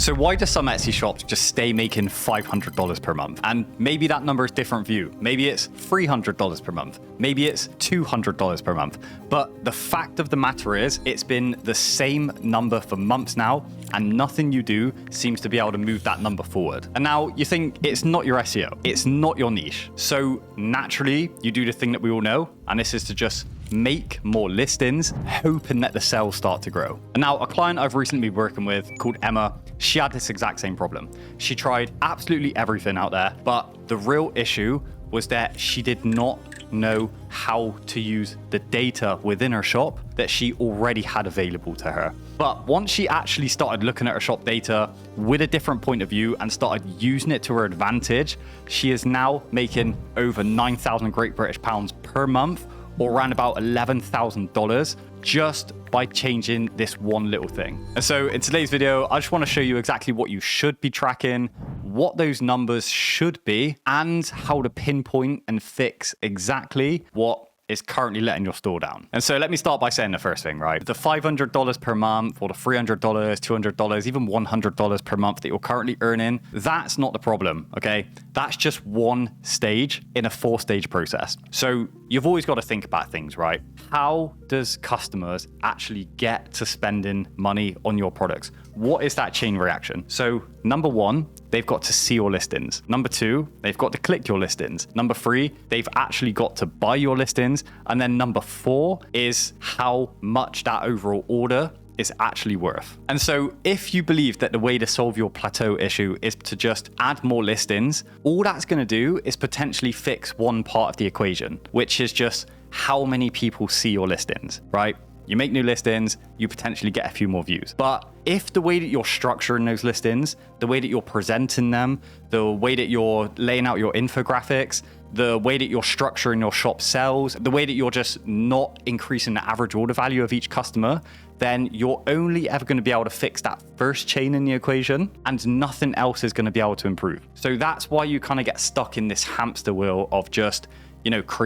So why do some Etsy shops just stay making $500 per month? And maybe that number is different for you. Maybe it's $300 per month. Maybe it's $200 per month. But the fact of the matter is, it's been the same number for months now, and nothing you do seems to be able to move that number forward. And now you think it's not your SEO, it's not your niche. So naturally, you do the thing that we all know, and this is to just make more listings, hoping that the sales start to grow. And now a client I've recently been working with called Emma, she had this exact same problem. She tried absolutely everything out there, but the real issue was that she did not know how to use the data within her shop that she already had available to her. But once she actually started looking at her shop data with a different point of view and started using it to her advantage, she is now making over 9,000 Great British pounds per month, or around about $11,000 just by changing this one little thing. And so in today's video, I just want to show you exactly what you should be tracking, what those numbers should be, and how to pinpoint and fix exactly what is currently letting your store down. And so let me start by saying the first thing, right? The $500 per month or the $300, $200, even $100 per month that you're currently earning, that's not the problem, okay? That's just one stage in a 4-stage process. So you've always got to think about things, right? How does customers actually get to spending money on your products? What is that chain reaction? So number 1, they've got to see your listings. Number 2, they've got to click your listings. Number 3, they've actually got to buy your listings. And then number 4 is how much that overall order is actually worth. And so if you believe that the way to solve your plateau issue is to just add more listings, all that's going to do is potentially fix one part of the equation, which is just how many people see your listings, right? You make new listings, you potentially get a few more views. But if the way that you're structuring those listings, the way that you're presenting them, the way that you're laying out your infographics, the way that you're structuring your shop sales, the way that you're just not increasing the average order value of each customer, then you're only ever going to be able to fix that first chain in the equation, and nothing else is going to be able to improve. So that's why you kind of get stuck in this hamster wheel of just,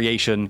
creation.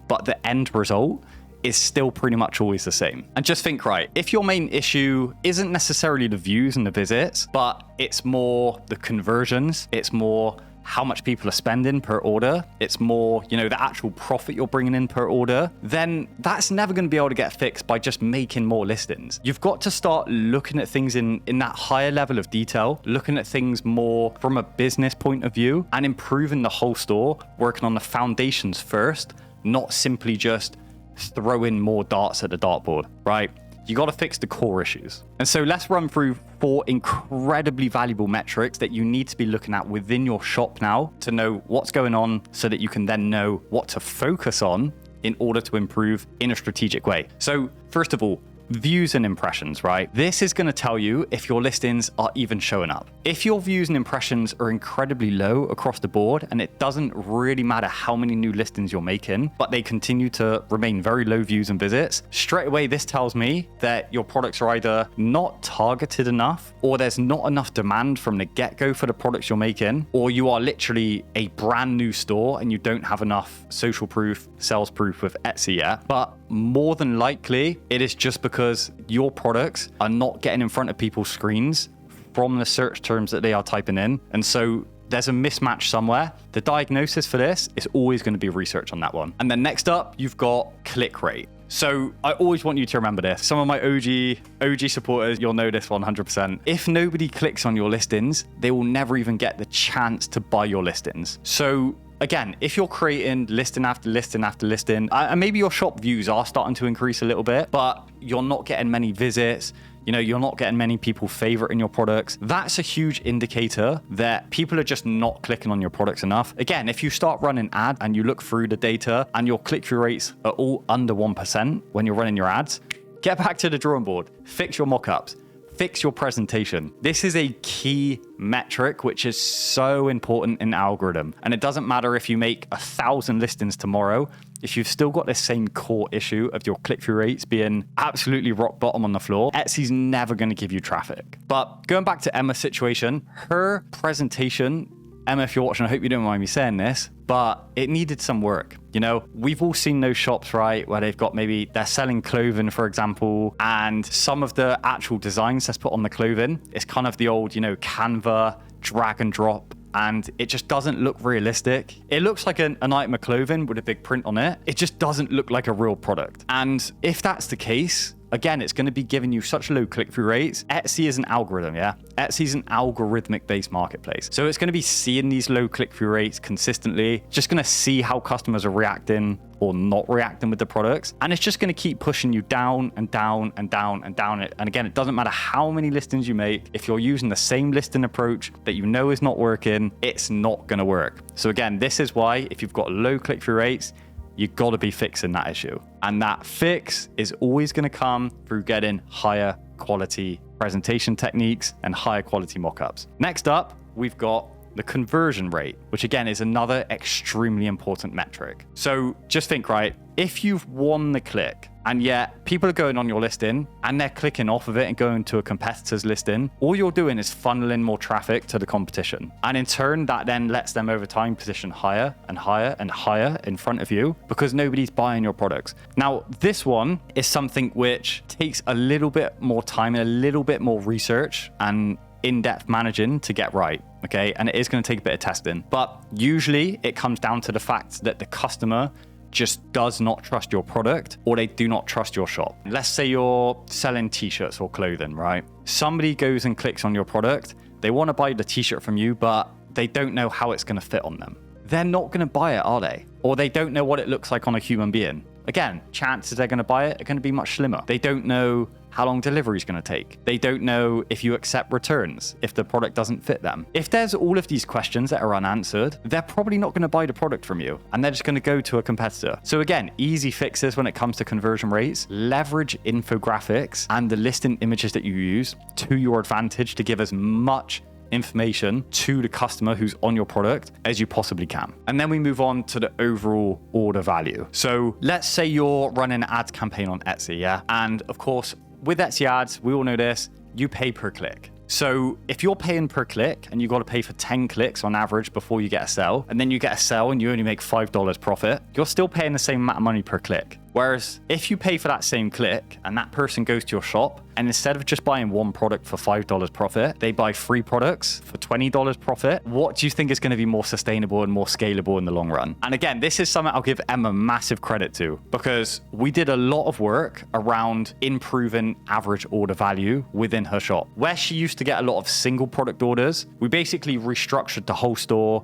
But the end result is still pretty much always the same. And just think, right, if your main issue isn't necessarily the views and the visits, but it's more the conversions, it's more how much people are spending per order, it's more, the actual profit you're bringing in per order, then that's never going to be able to get fixed by just making more listings. You've got to start looking at things in that higher level of detail, looking at things more from a business point of view and improving the whole store, working on the foundations first, not simply just throwing more darts at the dartboard, right? You got to fix the core issues. And so let's run through 4 incredibly valuable metrics that you need to be looking at within your shop now to know what's going on so that you can then know what to focus on in order to improve in a strategic way. So first of all, views and impressions, right? This is going to tell you if your listings are even showing up. If your views and impressions are incredibly low across the board, and it doesn't really matter how many new listings you're making, but they continue to remain very low views and visits, straight away this tells me that your products are either not targeted enough, or there's not enough demand from the get-go for the products you're making, or you are literally a brand new store and you don't have enough social proof, sales proof with Etsy yet. But more than likely, it is just because your products are not getting in front of people's screens from the search terms that they are typing in. And so there's a mismatch somewhere. The diagnosis for this is always going to be research on that one. And then next up, you've got click rate. So I always want you to remember this. Some of my OG supporters, you'll know this 100%. If nobody clicks on your listings, they will never even get the chance to buy your listings. So again, if you're creating listing after listing after listing, and maybe your shop views are starting to increase a little bit, but you're not getting many visits, you're not getting many people favoriting your products, that's a huge indicator that people are just not clicking on your products enough. Again, if you start running ads and you look through the data and your click-through rates are all under 1% when you're running your ads, get back to the drawing board, fix your mock-ups, fix your presentation. This is a key metric, which is so important in the algorithm. And it doesn't matter if you make 1,000 listings tomorrow, if you've still got this same core issue of your click-through rates being absolutely rock bottom on the floor, Etsy's never going to give you traffic. But going back to Emma's situation, her presentation Emma, if you're watching, I hope you don't mind me saying this, but it needed some work. You know, we've all seen those shops, right, where they've got maybe they're selling clothing, for example, and some of the actual designs that's put on the clothing, it's kind of the old, you know, Canva, drag and drop, and it just doesn't look realistic. It looks like an item of clothing with a big print on it. It just doesn't look like a real product. And if that's the case, again, it's going to be giving you such low click-through rates. Etsy is an algorithm, yeah? Etsy's an algorithmic-based marketplace. So it's going to be seeing these low click-through rates consistently, just going to see how customers are reacting or not reacting with the products. And it's just going to keep pushing you down and down and down and down. And again, it doesn't matter how many listings you make. If you're using the same listing approach that you know is not working, it's not going to work. So again, this is why if you've got low click-through rates, you've got to be fixing that issue. And that fix is always going to come through getting higher quality presentation techniques and higher quality mockups. Next up, we've got the conversion rate, which again is another extremely important metric. So just think, right, if you've won the click and yet people are going on your listing and they're clicking off of it and going to a competitor's listing, all you're doing is funneling more traffic to the competition. And in turn, that then lets them over time position higher and higher and higher in front of you because nobody's buying your products. Now, this one is something which takes a little bit more time and a little bit more research and in-depth managing to get right, okay? And it is going to take a bit of testing. But usually it comes down to the fact that the customer just does not trust your product or they do not trust your shop. Let's say you're selling t-shirts or clothing, right? Somebody goes and clicks on your product. They want to buy the t-shirt from you, but they don't know how it's going to fit on them. They're not going to buy it, are they? Or they don't know what it looks like on a human being. Again, chances they're going to buy it are going to be much slimmer. They don't know how long delivery is going to take. They don't know if you accept returns, if the product doesn't fit them. If there's all of these questions that are unanswered, they're probably not going to buy the product from you and they're just going to go to a competitor. So again, easy fixes when it comes to conversion rates, leverage infographics and the listing images that you use to your advantage to give as much information to the customer who's on your product as you possibly can. And then we move on to the overall order value. So let's say you're running an ads campaign on Etsy, yeah? And of course, with Etsy ads, we all know this, you pay per click. So if you're paying per click and you've got to pay for 10 clicks on average before you get a sell, and then you get a sell and you only make $5 profit, you're still paying the same amount of money per click. Whereas if you pay for that same click and that person goes to your shop and instead of just buying one product for $5 profit, they buy 3 products for $20 profit, what do you think is going to be more sustainable and more scalable in the long run? And again, this is something I'll give Emma massive credit to because we did a lot of work around improving average order value within her shop. Where she used to get a lot of single product orders, we basically restructured the whole store,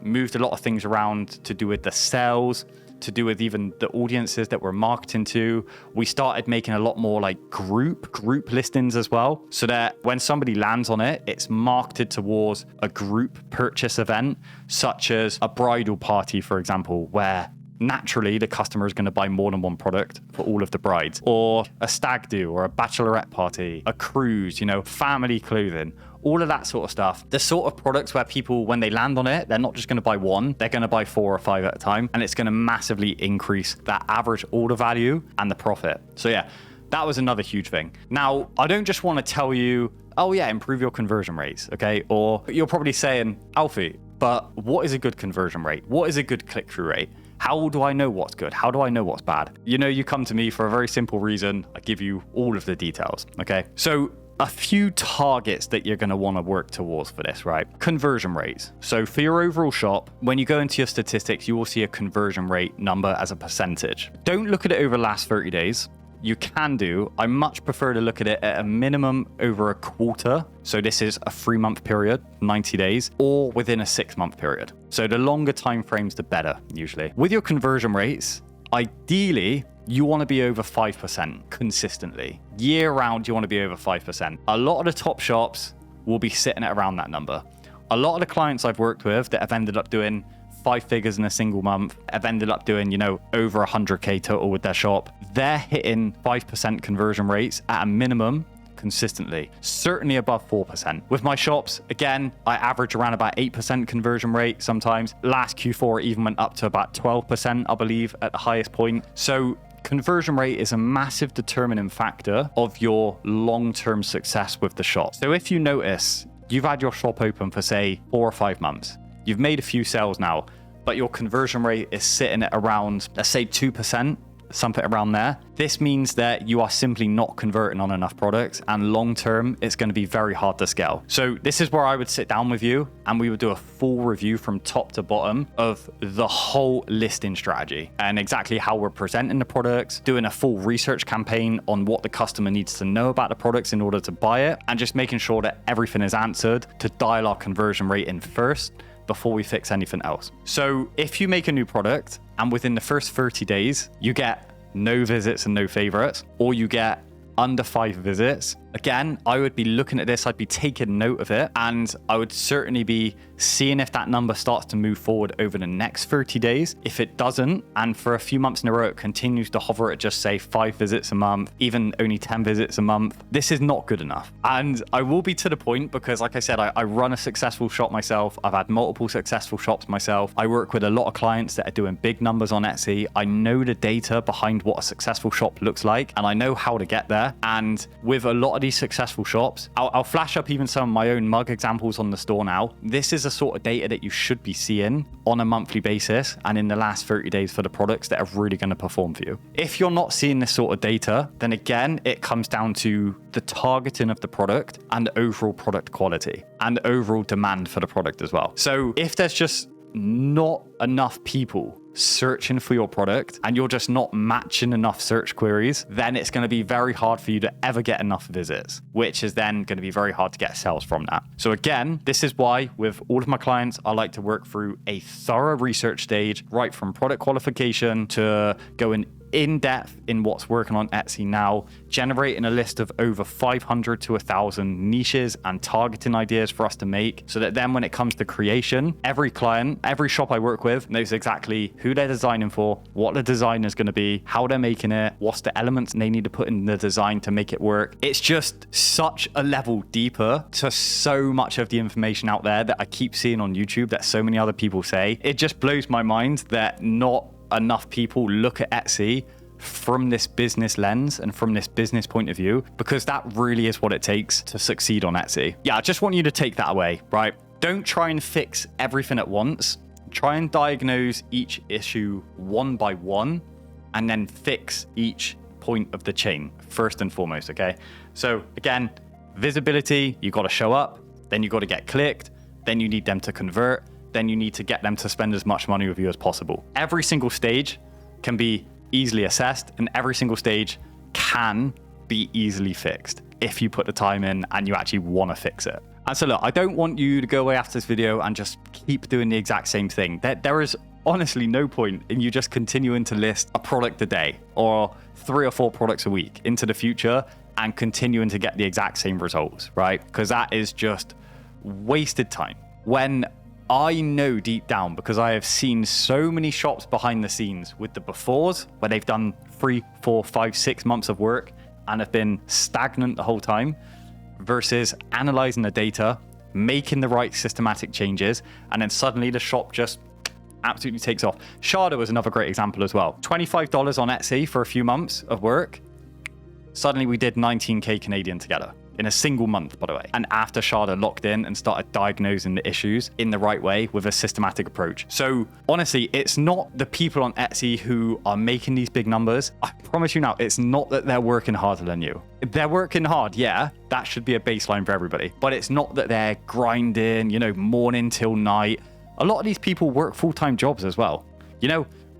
moved a lot of things around to do with the sales, to do with even the audiences that we're marketing to. We started making a lot more like group listings as well, so that when somebody lands on it, it's marketed towards a group purchase event, such as a bridal party, for example, where naturally the customer is going to buy more than one product for all of the brides, or a stag do, or a bachelorette party, a cruise, you know, family clothing, all of that sort of stuff. The sort of products where people, when they land on it, they're not just going to buy one, they're going to buy 4 or 5 at a time, and it's going to massively increase that average order value and the profit. So yeah, that was another huge thing. Now, I don't just want to tell you, oh yeah, improve your conversion rates, okay? Or you're probably saying, Alfie, but what is a good conversion rate? What is a good click-through rate? How do I know what's good? How do I know what's bad? You know, you come to me for a very simple reason. I give you all of the details, okay? So a few targets that you're going to want to work towards for this, right? Conversion rates. So for your overall shop, when you go into your statistics, you will see a conversion rate number as a percentage. Don't look at it over the last 30 days. You can do. I much prefer to look at it at a minimum over a quarter. So this is a 3-month period, 90 days, or within a 6-month period. So the longer time frames, the better, usually. With your conversion rates, ideally, you want to be over 5% consistently. Year round, you want to be over 5%. A lot of the top shops will be sitting at around that number. A lot of the clients I've worked with that have ended up doing 5 figures in a single month, have ended up doing, you know, over 100K total with their shop. They're hitting 5% conversion rates at a minimum consistently, certainly above 4%. With my shops, again, I average around about 8% conversion rate sometimes. Last Q4 even went up to about 12%, I believe, at the highest point. So conversion rate is a massive determining factor of your long-term success with the shop. So if you notice you've had your shop open for say 4 or 5 months. You've made a few sales now, but your conversion rate is sitting at around, let's say 2%, something around there. This means that you are simply not converting on enough products, and long term, it's going to be very hard to scale. So this is where I would sit down with you and we would do a full review from top to bottom of the whole listing strategy and exactly how we're presenting the products, doing a full research campaign on what the customer needs to know about the products in order to buy it, and just making sure that everything is answered to dial our conversion rate in first before we fix anything else. So if you make a new product and within the first 30 days, you get no visits and no favorites, or you get under 5 visits, again, I would be looking at this, I'd be taking note of it, and I would certainly be seeing if that number starts to move forward over the next 30 days. If it doesn't, and for a few months in a row, it continues to hover at just say 5 visits a month, even only 10 visits a month, this is not good enough. And I will be to the point because, like I said, I run a successful shop myself. I've had multiple successful shops myself. I work with a lot of clients that are doing big numbers on Etsy. I know the data behind what a successful shop looks like, and I know how to get there. And with a lot of these successful shops, I'll flash up even some of my own mug examples on the store now. This is the sort of data that you should be seeing on a monthly basis and in the last 30 days for the products that are really going to perform for you. If you're not seeing this sort of data, then again, it comes down to the targeting of the product and overall product quality and overall demand for the product as well. So if there's just not enough people searching for your product and you're just not matching enough search queries, then it's going to be very hard for you to ever get enough visits, which is then going to be very hard to get sales from that. So again, this is why with all of my clients, I like to work through a thorough research stage, right from product qualification to going in depth in what's working on Etsy now, generating a list of over 500 to 1,000 niches and targeting ideas for us to make, so that then when it comes to creation, every client, every shop I work with knows exactly who they're designing for, what the design is going to be, how they're making it, what's the elements they need to put in the design to make it work. It's just such a level deeper to so much of the information out there that I keep seeing on YouTube that so many other people say. It just blows my mind that not enough people look at Etsy from this business lens and from this business point of view, because that really is what it takes to succeed on Etsy. Yeah, I just want you to take that away, right? Don't try and fix everything at once. Try and diagnose each issue one by one and then fix each point of the chain first and foremost, okay? So again, visibility, you got to show up, then you got to get clicked, then you need them to convert, then you need to get them to spend as much money with you as possible. Every single stage can be easily assessed and every single stage can be easily fixed if you put the time in and you actually want to fix it. And so look, I don't want you to go away after this video and just keep doing the exact same thing. There is honestly no point in you just continuing to list a product a day or 3 or 4 products a week into the future and continuing to get the exact same results, right? Because that is just wasted time. When I know deep down, because I have seen so many shops behind the scenes with the befores where they've done 3, 4, 5, 6 months of work and have been stagnant the whole time, versus analyzing the data, making the right systematic changes, and then suddenly the shop just absolutely takes off. Sharda was another great example as well. $25 on Etsy for a few months of work. Suddenly we did 19K Canadian together. In a single month, by the way. And after Sharda locked in and started diagnosing the issues in the right way with a systematic approach. So honestly, it's not the people on Etsy who are making these big numbers. I promise you now, it's not that they're working harder than you. They're working hard, yeah, that should be a baseline for everybody. But it's not that they're grinding, morning till night. A lot of these people work full-time jobs as well.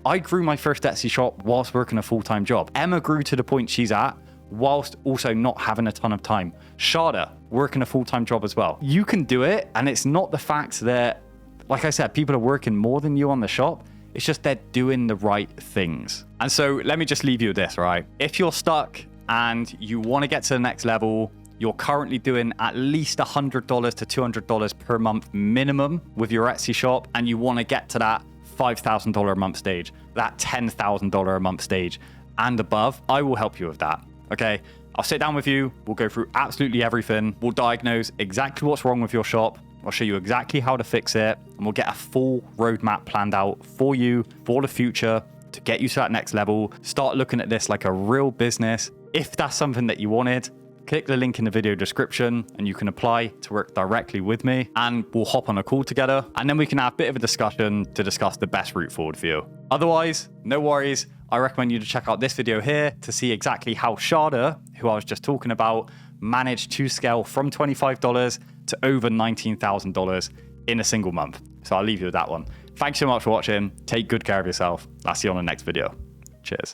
I grew my first Etsy shop whilst working a full-time job. Emma grew to the point she's at whilst also not having a ton of time. Sharda, working a full-time job as well. You can do it, and it's not the fact that, like I said, people are working more than you on the shop. It's just they're doing the right things. And so let me just leave you with this, right? If you're stuck and you want to get to the next level, you're currently doing at least $100 to $200 per month minimum with your Etsy shop, and you want to get to that $5,000 a month stage, that $10,000 a month stage and above, I will help you with that. Okay, I'll sit down with you. We'll go through absolutely everything. We'll diagnose exactly what's wrong with your shop. I'll show you exactly how to fix it. And we'll get a full roadmap planned out for you for the future to get you to that next level. Start looking at this like a real business. If that's something that you wanted, click the link in the video description and you can apply to work directly with me, and we'll hop on a call together and then we can have a bit of a discussion to discuss the best route forward for you. Otherwise, no worries. I recommend you to check out this video here to see exactly how Shada, who I was just talking about, managed to scale from $25 to over $19,000 in a single month. So I'll leave you with that one. Thanks so much for watching. Take good care of yourself. I'll see you on the next video. Cheers.